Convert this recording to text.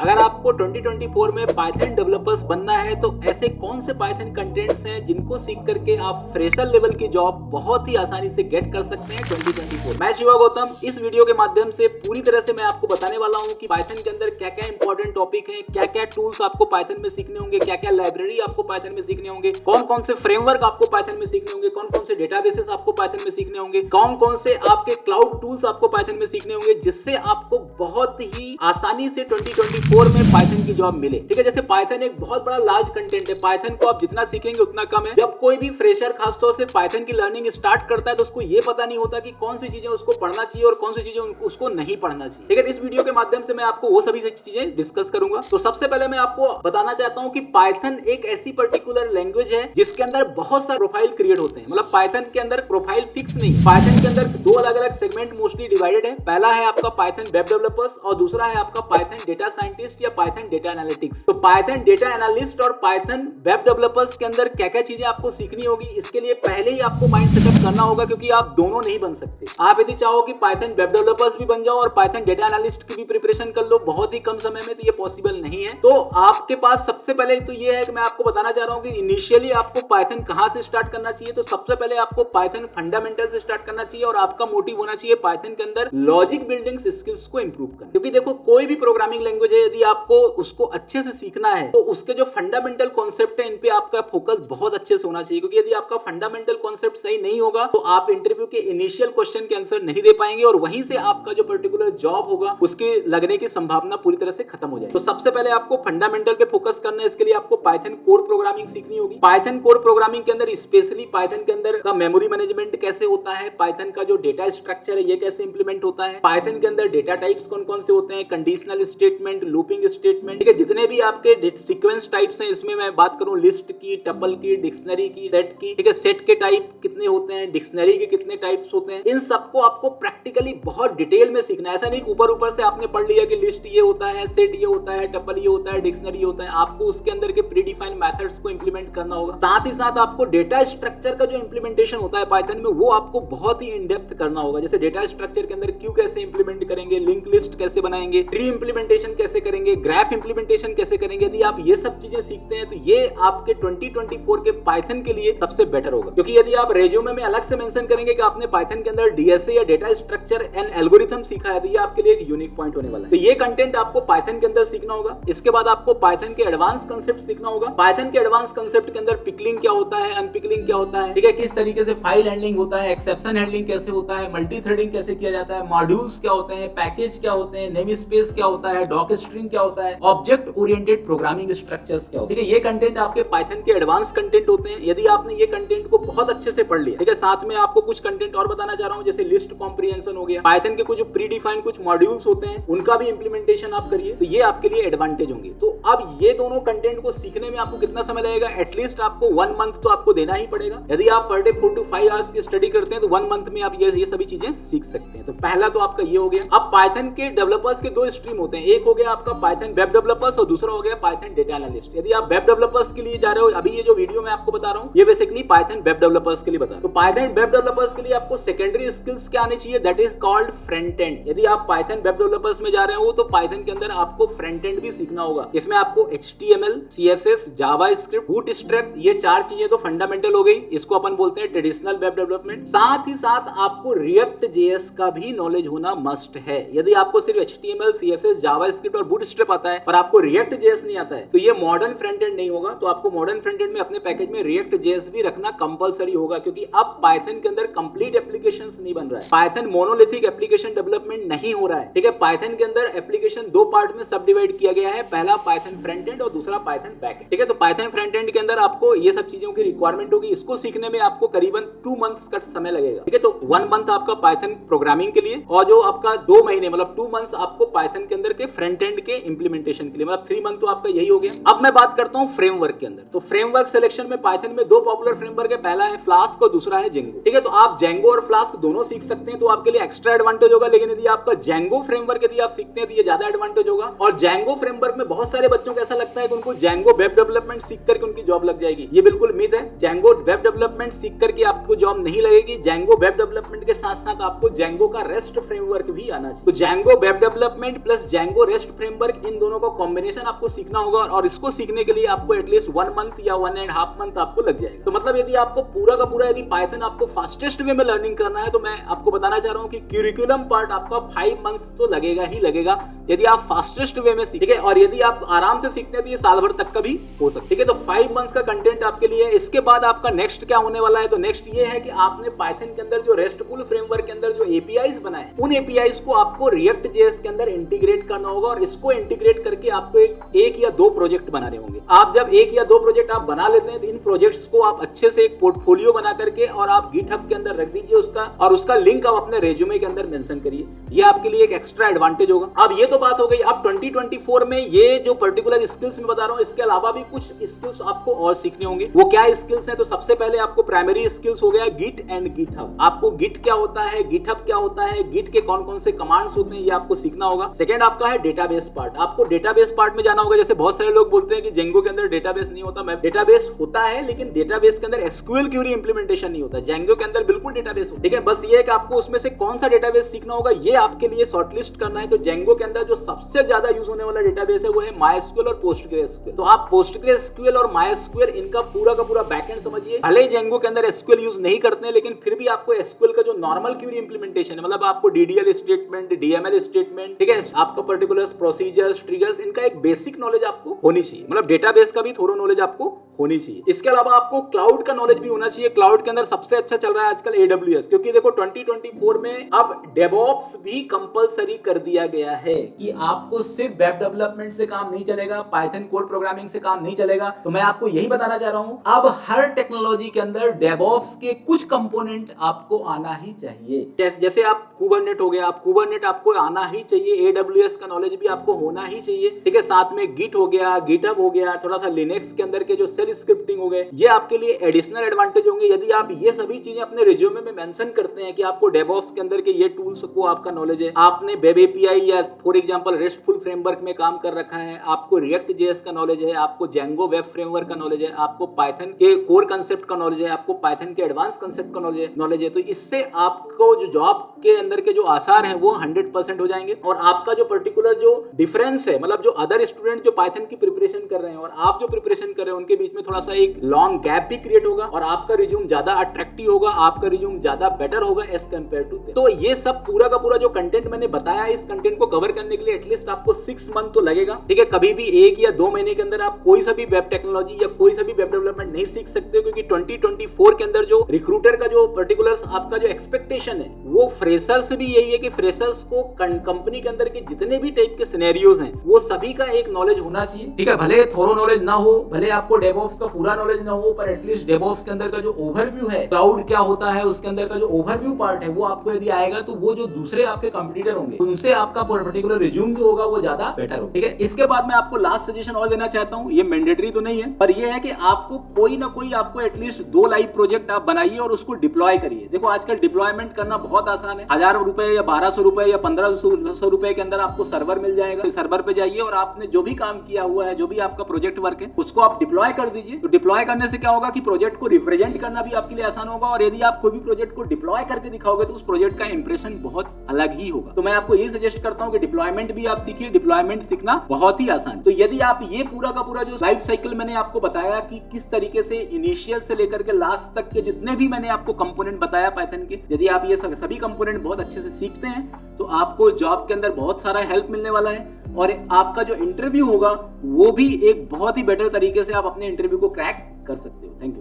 अगर आपको 2024 में पाइथन डेवलपर्स बनना है तो ऐसे कौन से पाइथन कंटेंट्स हैं जिनको सीख करके आप फ्रेशर लेवल की जॉब बहुत ही आसानी से गेट कर सकते हैं 2024। मैं शिवा गौतम इस वीडियो के माध्यम से पूरी तरह से मैं आपको बताने वाला हूं कि पाइथन के अंदर क्या क्या इंपॉर्टेंट टॉपिक है, क्या क्या टूल्स आपको पाइथन में सीखने होंगे, क्या क्या लाइब्रेरी आपको पाइथन में सीखने होंगे, कौन कौन से फ्रेमवर्क आपको पाइथन में सीखने होंगे, कौन कौन से डेटाबेसेस आपको पाइथन में सीखने होंगे, कौन कौन से आपके क्लाउड टूल्स आपको पाइथन में सीखने होंगे, जिससे आपको बहुत ही आसानी से 2024 में पाइथन की जॉब मिले। ठीक है, जैसे पाइथन एक बहुत बड़ा लार्ज कंटेंट है, पाइथन को आप जितना सीखेंगे उतना कम है। जब कोई भी फ्रेशर खासतौर से पाइथन की लर्निंग स्टार्ट करता है तो उसको ये पता नहीं होता कि कौन सी चीजें उसको पढ़ना चाहिए और कौन सी चीजें उसको नहीं पढ़ना चाहिए। ठीक है, इस वीडियो के माध्यम से मैं आपको वो सभी चीजें डिस्कस करूंगा। तो सबसे पहले मैं आपको बताना चाहता हूं कि पाइथन एक ऐसी पर्टिकुलर लैंग्वेज है जिसके अंदर बहुत सारे प्रोफाइल क्रिएट होते हैं। मतलब पाइथन के अंदर प्रोफाइल फिक्स नहीं, पाइथन के अंदर दो अलग अलग सेगमेंट मोस्टली डिवाइडेड है। पहला है आपका पाइथन वेब डेवलपर्स और दूसरा है आपका पाइथन डेटा साइंटिस्ट या पाइथन डेटा एनालिटिक्स। तो पाइथन डेटा एनालिस्ट और पाइथन वेब डेवलपर्स के अंदर क्या क्या चीजें आपको सीखनी होगी, इसके लिए पहले ही आपको माइंड सेटअप करना होगा, क्योंकि आप दोनों नहीं बन सकते। आप यदि चाहो कि पाइथन वेब डेवलपर्स भी बन जाओ और पाइथन डेटा एनालिस्ट की भी प्रिपरेशन कर लो बहुत ही कम समय में, तो ये पॉसिबल नहीं है। तो आपके पास सबसे पहले तो ये है कि मैं आपको बताना चाह रहा हूं कि इनिशियली आपको पाइथन कहां से स्टार्ट करना चाहिए। तो सबसे पहले आपको पाइथन फंडामेंटल से स्टार्ट करना चाहिए और आपका मोटिव होना चाहिए पाइथन के अंदर लॉजिक बिल्डिंग स्किल्स को इंप्रूव करना। क्योंकि देखो, कोई भी प्रोग्रामिंग लैंग्वेज है, यदि आपको उसको अच्छे से सीखना है तो उसके जो फंडामेंटल कॉन्सेप्ट है इन पे आपका फोकस बहुत अच्छे से होना चाहिए। क्योंकि यदि आपका फंडामेंटल कॉन्सेप्ट सही नहीं होगा तो आप इंटरव्यू के इनिशियल क्वेश्चन के आंसर नहीं दे पाएंगे और वहीं से आपका जो पर्टिकुलर जॉब होगा उसके लगने की संभावना पूरी तरह से खत्म हो जाएगी। तो सबसे पहले आपको फंडामेंटल पे फोकस करना है। इसके लिए आपको पाइथन कोर प्रोग्रामिंग सीखनी होगी। पाइथन कोर प्रोग्रामिंग के अंदर स्पेशली पाइथन के अंदर का मेमोरी मैनेजमेंट कैसे होता है, पाइथन का जो डेटा स्ट्रक्चर है ये कैसे इंप्लीमेंट होता है, पाइथन के अंदर डेटा टाइप्स कौन कौन से होते हैं, कंडीशनल स्टेटमेंट, लूपिंग स्टेटमेंट, ठीक है, जितने भी आपके सीक्वेंस टाइप्स हैं, इसमें मैं बात करूं लिस्ट की, टपल की, डिक्शनरी की, सेट की, ठीक है, सेट के टाइप कितने होते हैं, डिक्शनरी के कितने टाइप्स होते हैं, इन सबको आपको प्रैक्टिकली बहुत डिटेल में सीखना है। ऐसा नहीं ऊपर ऊपर से आपने पढ़ लिया कि लिस्ट ये होता है, सेट ये होता है, टपल ये होता है, डिक्शनरी होता है। आपको उसके अंदर के प्री डिफाइंड मेथड्स को इंप्लीमेंट करना होगा। साथ ही साथ आपको डेटा स्ट्रक्चर का जो इंप्लीमेंटेशन होता है पाइथन में वो आपको बहुत ही इन डेप्थ करना होगा। जैसे डेटा स्ट्रक्चर के अंदर क्यू कैसे इंप्लीमेंट करेंगे, लिंक लिस्ट कैसे बनाएंगे, ट्री इंप्लीमेंटेशन कैसे करेंगे, ग्राफ इंप्लीमेंटेशन कैसे करेंगे। यदि आप ये सब चीजें सीखते हैं तो ये आपके 2024 के पाइथन के लिए सबसे बेटर होगा। क्योंकि यदि आप रेज्यूमे में अलग से मेंशन करेंगे कि आपने पाइथन के अंदर डीएसए या डेटा स्ट्रक्चर एंड एल्गोरिथम सीखा है तो ये आपके लिए एक यूनिक पॉइंट होने वाला है। तो ये कंटेंट आपको पाइथन के अंदर सीखना होगा। इसके बाद आपको पाइथन के एडवांस कंसेप्ट सीखना होगा। पाइथन के एडवांस कंसेप्ट के अंदर पिकलिंग क्या होता है, अनपिकलिंग क्या होता है, ठीक है, किस तरीके से फाइल हैंडलिंग होता है, एक्सेप्शन हैंडलिंग कैसे होता है, मल्टी थ्रेडिंग कैसे किया जाता है, मॉड्यूल्स क्या होते हैं, पैकेज क्या होते हैं, नेम स्पेस क्या होता है, डॉक स्ट्रिंग क्या होता है, ऑब्जेक्ट ओरिएंटेड प्रोग्रामिंग स्ट्रक्चर्स क्या होते हैं। ठीक है, ये कंटेंट आपके पाइथन के एडवांस कंटेंट होते हैं। यदि आपने ये कंटेंट को बहुत अच्छे से पढ़ लिया, ठीक है, साथ में आपको कुछ कंटेंट और बताना चाह रहा हूं, जैसे लिस्ट कॉम्प्रिहेंशन हो गया, पाइथन के कुछ प्री डिफाइंड कुछ मॉड्यूल्स होते हैं उनका भी इंप्लीमेंटेशन आप करिए, तो ये आपके लिए एडवांटेज होंगे। तो अब ये दोनों कंटेंट को सीखने में आपको कितना समय लगेगा, एटलीस्ट आपको 1 मंथ तो आपको देना ही पड़ेगा। यदि आप पर डे 4 to 5 आवर्स की स्टडी करते हैं तो 1 मंथ में आप ये सभी चीजें सीख सकते हैं। तो पहला तो आपका ये हो गया। अब पाइथन के डेवलपर्स के 2 स्ट्रीम होते हैं, एक हो गया आपका पाइथन वेब डेवलपर्स और दूसरा हो गया पाइथन डेटा एनालिस्ट। यदि आप वेब डेवलपर्स के लिए जा रहे हो, अभी ये जो वीडियो मैं आपको बता रहा हूँ ये बेसिकली पाइथन वेब डेवलपर्स के लिए बता रहा हूं। तो पाइथन वेब डेवलपर्स के लिए आपको सेकेंडरी स्किल्स क्या आनी चाहिए, that is called front end. यदि आप पाइथन वेब डेवलपर्स में जा रहे हो तो पाइथन के अंदर आपको फ्रंट एंड भी सीखना होगा। इसमें आपको HTML, CSS, जावास्क्रिप्ट, बूटस्ट्रैप, ये 4 चीजें तो फंडामेंटल हो गई, इसको अपन बोलते हैं ट्रेडिशनल वेब डेवलपमेंट। साथ ही साथ आपको रिएक्ट JS का भी नॉलेज होना मस्ट है। यदि आपको सिर्फ HTML, CSS, जावास्क्रिप्ट और बूटस्ट्रैप आता है और आपको रिएक्ट JS नहीं आता है तो ये मॉडर्न फ्रंट एंड नहीं होगा। तो आपको मॉडर्न फ्रंट एंड में अपने पैकेज में रिएक्ट JS भी रखना कंपलसरी होगा, क्योंकि अब पाइथन के अंदर कंप्लीट एप्लीकेशंस नहीं बन रहा है। पाइथन मोनोलिथिक एप्लीकेशन डेवलपमेंट नहीं हो रहा है। ठीक है, पाइथन के अंदर एप्लीकेशन 2 पार्ट में सब डिवाइड किया गया है, पहला पाइथन फ्रंट एंड और दूसरा पाइथन बैक एंड। ठीक है, तो पाइथन फ्रंट एंड के अंदर आपको ये सब चीजों की रिक्वायरमेंट होगी। इसको सीखने में आपको करीबन 2 मंथ्स का समय लगेगा। ठीक है, तो 1 मंथ आपका पाइथन प्रोग्रामिंग के लिए और जो आपका 2 महीने मतलब 2 मंथ्स आपको पाइथन के अंदर के फ्रंट एंड के इंप्लीमेंटेशन के लिए, मतलब 3 मंथ तो आपका यही हो गया। अब मैं बात करता हूं फ्रेमवर्क के अंदर। तो फ्रेमवर्क सिलेक्शन में पाइथन में 2 पॉपुलर फ्रेमवर्क है, पहला है फ्लास्क और दूसरा है जेंगो। ठीक है, तो आप जेंगो और फ्लास्क दोनों सीख सकते हैं तो आपके लिए एक्स्ट्रा एडवांटेज होगा। लेकिन यदि आपका जेंगो फ्रेमवर्क यदि आप सीखते हैं तो ये ज्यादा एडवांटेज होगा। और जेंगो फ्रेमवर्क में बहुत सारे बच्चों को ऐसा लगता है कि उनको Django वेब डेवलपमेंट सीख करके उनकी जॉब लग जाएगी। ये बिल्कुल मिथ है। Django वेब डेवलपमेंट सीख करके आपको जॉब नहीं लगेगी। Django वेब डेवलपमेंट के साथ साथ आपको Django का रेस्ट फ्रेमवर्क भी आना चाहिए। तो Django web development plus Django rest framework, इन दोनों का कॉम्बिनेशन आपको सीखना होगा और इसको सीखने के लिए आपको एटलीस्ट 1 मंथ या 1.5 मंथ आपको लग जाएगा। तो मतलब यदि आपको पूरा का पूरा यदि पाइथन आपको फास्टेस्ट वे में लर्निंग करना है तो मैं आपको बताना चाह रहा हूं कि क्यूरिकुलम पार्ट आपका 5 मंथ्स तो लगेगा ही लगेगा यदि आप फास्टेस्ट वे में सीखें। और यदि आप आराम से सीखते हैं तो ये साल भर तक का भी हो सकता है। ठीक है, तो 5 मंथ्स का कंटेंट आपके लिए। इसके बाद आपका नेक्स्ट क्या होने वाला है, तो नेक्स्ट ये है कि आपने पाइथन के अंदर जो रेस्टफुल फ्रेमवर्क के अंदर जो एपीआईज बनाए, उन एपीआईज को आपको रिएक्ट जेएस के अंदर इंटीग्रेट करना होगा और इसको इंटीग्रेट करके आपको एक या 2 प्रोजेक्ट बनाने होंगे। आप जब 1 या 2 प्रोजेक्ट आप बना लेते हैं तो इन प्रोजेक्ट्स को आप अच्छे से एक पोर्टफोलियो बना करके और आप गिटहब के अंदर रख दीजिए उसका, और उसका लिंक आप अपने रेज्यूमे के अंदर मेंशन करिए। ये आपके लिए एक एक्स्ट्रा एडवांटेज होगा। अब ये तो बात हो गई। अब 2024 में ये जो पर्टिकुलर स्किल्स मैं बता रहा हूँ, इसके अलावा भी कुछ स्किल्स आपको और सीखने होंगे। वो क्या स्किल्स हैं, तो सबसे पहले आपको प्राइमरी स्किल्स हो गया गिट एंड गिटहब। आपको गिट क्या होता है, गिटहब क्या होता है, गिट के कौन कौन से कमांड्स होते हैं, ये आपको सीखना होगा। सेकंड आपका है डेटाबेस पार्ट। आपको डेटाबेस पार्ट में जाना होगा। जैसे बहुत सारे लोग बोलते हैं कि Django के अंदर डेटाबेस नहीं होता। डेटाबेस होता है, लेकिन डेटाबेस के अंदर एसक्यूएल क्वेरी इंप्लीमेंटेशन नहीं होता। Django के अंदर बिल्कुल डेटाबेस हो। ठीक है, बस ये है कि आपको उसमें से कौन सा डेटाबेस सीखना होगा, ये आपके लिए शॉर्टलिस्ट करना है। तो Django के अंदर जो सबसे ज्यादा यूज होने वाला डेटाबेस है वो है MySQL और PostgreSQL। तो आप PostgreSQL और MySQL इनका पूरा का पूरा बैकएंड समझिए। भले Django के अंदर SQL यूज नहीं करते हैं, लेकिन फिर भी आपको SQL का जो नॉर्मल क्वेरी इंप्लीमेंटेशन है, मतलब आपको DDL स्टेटमेंट, DML स्टेटमेंट, ठीक है, आपका पर्टिकुलर प्रोसीजर्स, ट्रिगर्स, इनका एक बेसिक नॉलेज आपको होनी चाहिए। मतलब डेटाबेस का भी थोड़ा नॉलेज आपको होनी चाहिए। इसके अलावा आपको क्लाउड का नॉलेज भी होना चाहिए। क्लाउड के अंदर सबसे अच्छा चल रहा है आजकल AWS, क्योंकि देखो 2024 में अब डेवऑप्स भी कंपलसरी कर दिया गया है कि आपको सिर्फ वेब डेवलपमेंट से काम नहीं चलेगा, पाइथन कोड प्रोग्रामिंग से काम नहीं चलेगा। तो मैं आपको यही बताना चाह रहा हूं, अब हर टेक्नोलॉजी के अंदर डेवऑप्स के कुछ कंपोनेंट आपको आना ही चाहिए। जैसे आप कुबरनेट हो गया, आप कुबरनेट आपको आना ही चाहिए। AWS का नॉलेज भी आपको होना ही चाहिए। ठीक है, साथ में गिट हो गया, गिटहब हो गया, थोड़ा सा लिनक्स के अंदर के जो सेल स्क्रिप्टिंग हो गए, ये आपके लिए एडिशनल एडवांटेज होंगे। यदि आप ये सभी चीजें अपने रिज्यूमे में मेंशन करते हैं कि आपको डेवऑप्स के अंदर के ये टूल्स को आपका नॉलेज है, आपने वेब एपीआई या फॉर एग्जांपल रेस्टफुल फ्रेमवर्क में काम कर रखा है, आपको रिएक्ट जेएस का नॉलेज है, आपको Django वेब फ्रेमवर्क का नॉलेज है, आपको पाइथन के कोर कांसेप्ट का नॉलेज है, आपको पाइथन के एडवांस कांसेप्ट का नॉलेज है, तो इससे आपको जो जॉब के अंदर के जो आसार हैं वो 100% हो जाएंगे। और आपका जो पर्टिकुलर जो डिफरेंस है, मतलब जो अदर स्टूडेंट जो पाइथन की प्रिपरेशन कर रहे हैं और आप जो प्रिपरेशन कर रहे हैं, उनके बीच में थोड़ा सा एक लॉन्ग गैप भी क्रिएट होगा और आपका रिज्यूम ज्यादा अट्रैक्टिव होगा, आपका रिज्यूम ज्यादा बेटर होगा एज कंपेयर टू। तो ये सब पूरा का पूरा जो कंटेंट मैंने बताया, इस कंटेंट को कवर करने के लिए एटलीस्ट आपको 6 मंथ तो लगेगा। ठीक है, कभी भी 1 या 2 महीने के अंदर आप कोई सा भी वेब टेक्नोलॉजी या कोई सा भी वेब डेवलपमेंट नहीं सीख सकते, क्योंकि 2024 के अंदर जो रिक्रूटर का जो पर्टिकुलर आपका जो एक्सपेक्टेशन है वो फ्रेशर से भी यही है कि फ्रेशर्स को कंपनी के अंदर के जितने भी टाइप के सिनेरियोज हैं वो सभी का एक नॉलेज होना चाहिए। ठीक है, भले थोरो नॉलेज ना हो, भले आपको डेवऑप्स का पूरा नॉलेज ना हो, पर एटलीस्ट डेवऑप्स के अंदर का जो ओवरव्यू है, क्लाउड क्या होता है, उसके अंदर का जो ओवरव्यू पार्ट है वो आपको यदि आएगा तो वो जो दूसरे आपके कंपटीटर होंगे उनसे आपका पर्टिकुलर रिज्यूम जो होगा वो ज्यादा बेटर हो। ठीक है, इसके बाद मैं आपको लास्ट सजेशन और देना चाहता हूँ। ये मैंडेटरी तो नहीं है, पर ये है कि आपको कोई ना कोई आपको एटलीस्ट 2 लाइव प्रोजेक्ट आप बनाइए और उसको डिप्लॉय करिए। देखो आजकल डिप्लॉयमेंट करना बहुत आसान है। 1000 रुपए या 1200 रुपए या 1500 रुपए के अंदर आपको सर्वर मिल जाएगा। सर्वर पे जाइए और आपने जो भी काम किया हुआ है, जो भी आपका प्रोजेक्ट वर्क है, उसको आप डिप्लॉय कर दीजिए। तो डिप्लॉय करने से क्या होगा कि प्रोजेक्ट को रिप्रेजेंट करना भी आपके लिए आसान होगा, और यदि आप कोई भी प्रोजेक्ट को डिप्लॉय करके दिखाओगे तो उस प्रोजेक्ट का इंप्रेशन बहुत अलग ही होगा। तो मैं आपको ये सजेस्ट करता हूं कि डिप्लॉयमेंट भी आप सीखिए। डिप्लॉयमेंट सीखना बहुत ही आसान। तो यदि आप ये पूरा का पूरा जो लाइफ साइकिल मैंने आपको बताया कि किस तरीके से इनिशियल से लेकर के लास्ट तक के जितने भी मैंने आपको कंपोनेंट बताया पाइथन के, यदि आप ये सभी कंपोनेंट बहुत अच्छे से सीखते हैं तो आपको जॉब के अंदर बहुत सारा हेल्प मिलने वाला है, और आपका जो इंटरव्यू होगा वो भी एक बहुत ही बेटर तरीके से आप अपने इंटरव्यू को क्रैक कर सकते हो। Thank you.